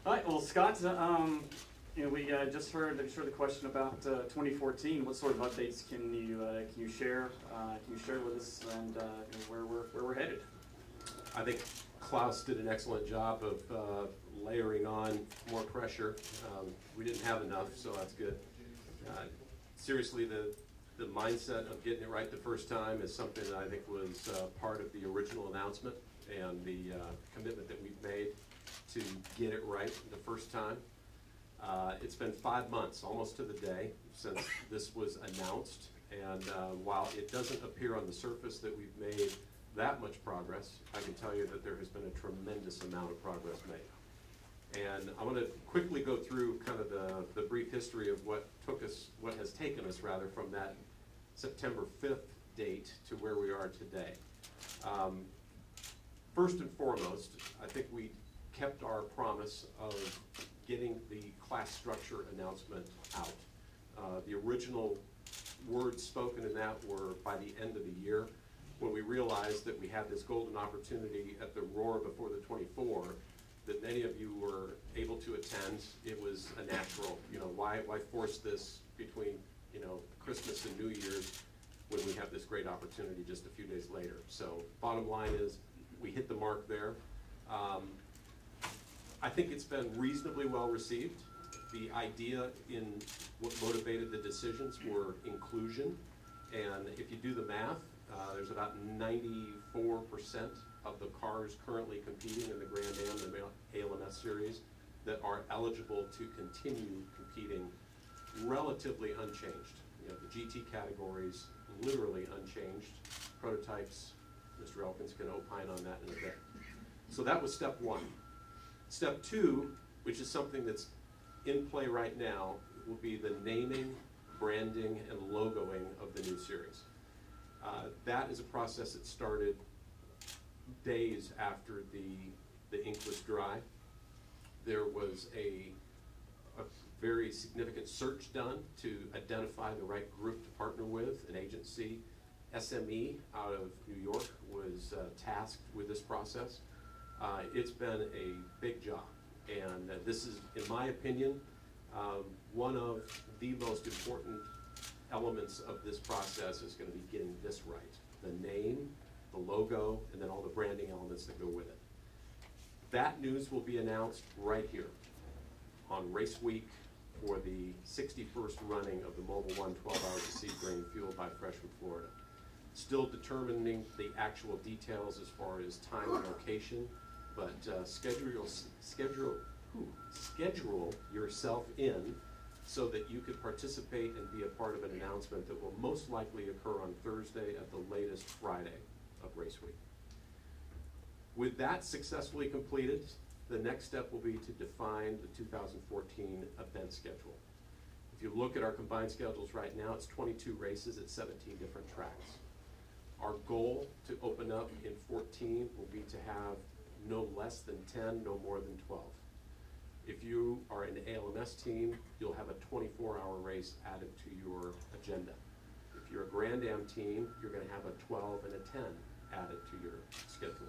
All right, well, Scott, we just heard the question about 2014. What sort of updates can you share? Can you share with us and where we're headed? I think Klaus did an excellent job of layering on more pressure. We didn't have enough, so that's good. Seriously, the mindset of getting it right the first time is something that I think was part of the original announcement and the commitment that we've made to get it right the first time. It's been 5 months, almost to the day, since this was announced, and while it doesn't appear on the surface that we've made that much progress, I can tell you that there has been a tremendous amount of progress made. And I want to quickly go through kind of the brief history of what has taken us rather from that September 5th date to where we are today. First and foremost, I think we kept our promise of getting the class structure announcement out. The original words spoken in that were by the end of the year, when we realized that we had this golden opportunity at the Roar before the 24, that many of you were able to attend. It was a natural, why force this between, Christmas and New Year's when we have this great opportunity just a few days later. So bottom line is, we hit the mark there. I think it's been reasonably well received. The idea in what motivated the decisions were inclusion, and if you do the math, there's about 94% of the cars currently competing in the Grand Am and the ALMS series that are eligible to continue competing relatively unchanged. The GT categories literally unchanged. Prototypes, Mr. Elkins can opine on that in a bit. So that was step one. Step two, which is something that's in play right now, will be the naming, branding, and logoing of the new series. That is a process that started days after the ink was dry. There was a very significant search done to identify the right group to partner with. An agency, SME, out of New York, was tasked with this process. It's been a big job, and this is, in my opinion, one of the most important elements of this process is going to be getting this right. The name, the logo, and then all the branding elements that go with it. That news will be announced right here on race week for the 61st running of the Mobil 1 12 Hours of Sebring fueled by Fresh from Florida. Still determining the actual details as far as time and location, but schedule yourself in so that you could participate and be a part of an announcement that will most likely occur on Thursday at the latest Friday of race week. With that successfully completed, the next step will be to define the 2014 event schedule. If you look at our combined schedules right now, it's 22 races at 17 different tracks. Our goal to open up in 14 will be to have no less than 10, no more than 12. If you are an ALMS team, you'll have a 24-hour race added to your agenda. If you're a Grand Am team, you're going to have a 12 and a 10 added to your schedule.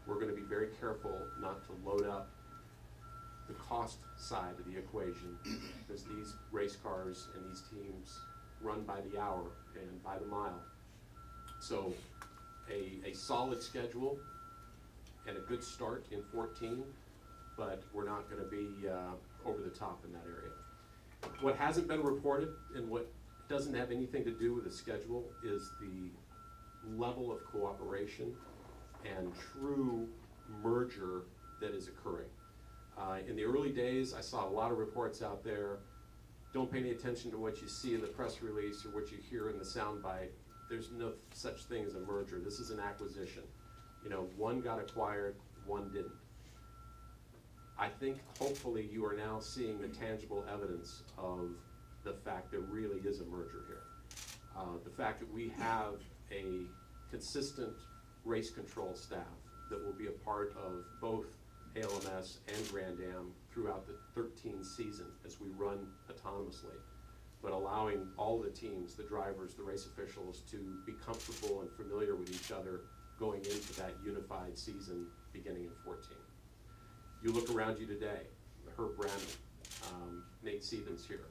We're going to be very careful not to load up the cost side of the equation, because these race cars and these teams run by the hour and by the mile. So a solid schedule and a good start in 14, but we're not going to be over the top in that area. What hasn't been reported and what doesn't have anything to do with the schedule is the level of cooperation and true merger that is occurring. In the early days, I saw a lot of reports out there. Don't pay any attention to what you see in the press release or what you hear in the soundbite. There's no such thing as a merger. This is an acquisition. One got acquired, one didn't. I think hopefully you are now seeing the tangible evidence of the fact there really is a merger here. The fact that we have a consistent race control staff that will be a part of both ALMS and Grand Am throughout the 13 season as we run autonomously, but allowing all the teams, the drivers, the race officials to be comfortable and familiar with each other going into that unified season beginning in 14. You look around you today, Herb Brandon, Nate Stevens here.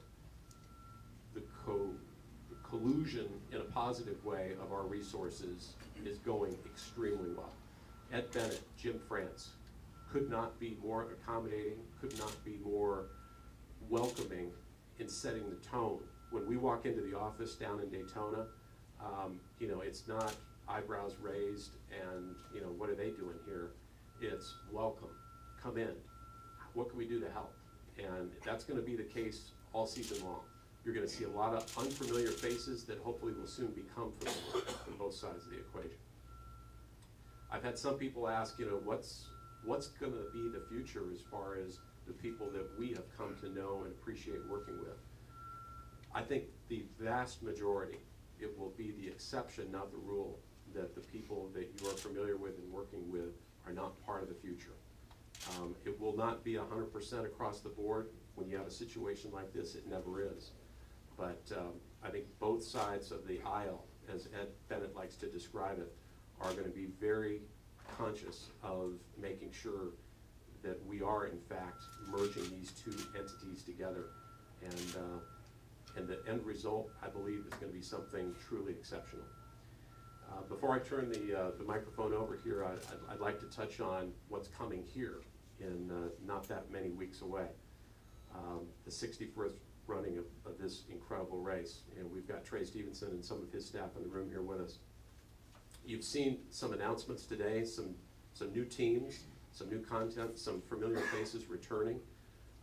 The collusion in a positive way of our resources is going extremely well. Ed Bennett, Jim France, could not be more accommodating, could not be more welcoming in setting the tone. When we walk into the office down in Daytona, you know, it's not eyebrows raised and, you know, what are they doing here? It's welcome, come in. What can we do to help? And that's going to be the case all season long. You're going to see a lot of unfamiliar faces that hopefully will soon become familiar on both sides of the equation. I've had some people ask, you know, what's going to be the future as far as the people that we have come to know and appreciate working with. I think the vast majority, it will be the exception, not the rule, that the people that you are familiar with and working with are not part of the future. It will not be 100% across the board. When you have a situation like this, it never is. But I think both sides of the aisle, as Ed Bennett likes to describe it, are going to be very conscious of making sure that we are in fact merging these two entities together, and the end result, I believe, is going to be something truly exceptional. Before I turn the microphone over here, I'd like to touch on what's coming here in not that many weeks away. The 61st running of this incredible race. And we've got Trey Stevenson and some of his staff in the room here with us. You've seen some announcements today, some new teams, some new content, some familiar faces returning.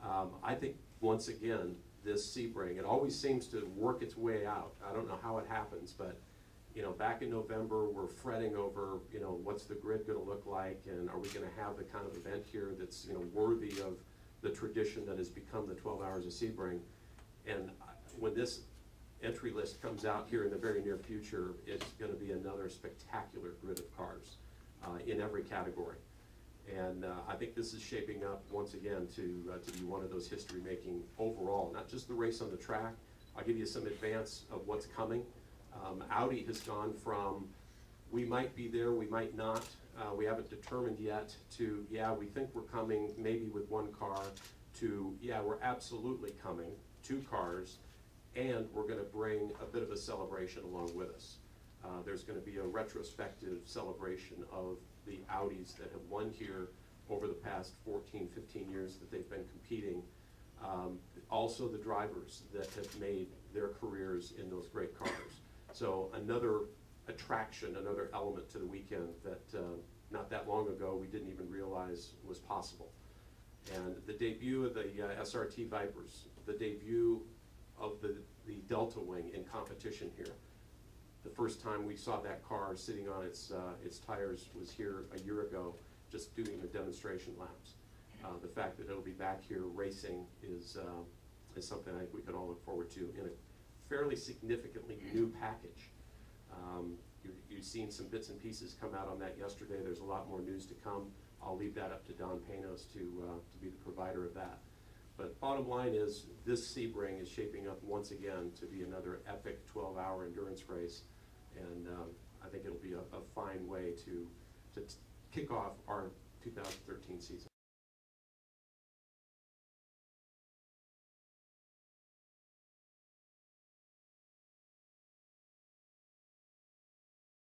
I think, once again, this Sebring, it always seems to work its way out. I don't know how it happens, but you know, back in November, we're fretting over, you know, what's the grid going to look like, and are we going to have the kind of event here that's, you know, worthy of the tradition that has become the 12 Hours of Sebring. And when this entry list comes out here in the very near future, it's going to be another spectacular grid of cars in every category. And I think this is shaping up once again to be one of those history-making overall, not just the race on the track. I'll give you some advance of what's coming. Audi has gone from, we might be there, we might not, we haven't determined yet, to, yeah, we think we're coming maybe with one car, to, yeah, we're absolutely coming, 2 cars, and we're going to bring a bit of a celebration along with us. There's going to be a retrospective celebration of the Audis that have won here over the past 14, 15 years that they've been competing. Also the drivers that have made their careers in those great cars. So another attraction, another element to the weekend that not that long ago we didn't even realize was possible. And the debut of the SRT Vipers, the debut of the Delta Wing in competition here. The first time we saw that car sitting on its tires was here a year ago, just doing the demonstration laps. The fact that it'll be back here racing is something I think we can all look forward to in a fairly significantly new package. You've seen some bits and pieces come out on that yesterday. There's a lot more news to come. I'll leave that up to Don Panos to be the provider of that. But bottom line is, this Sebring is shaping up once again to be another epic 12-hour endurance race, and I think it'll be a fine way to kick off our 2013 season.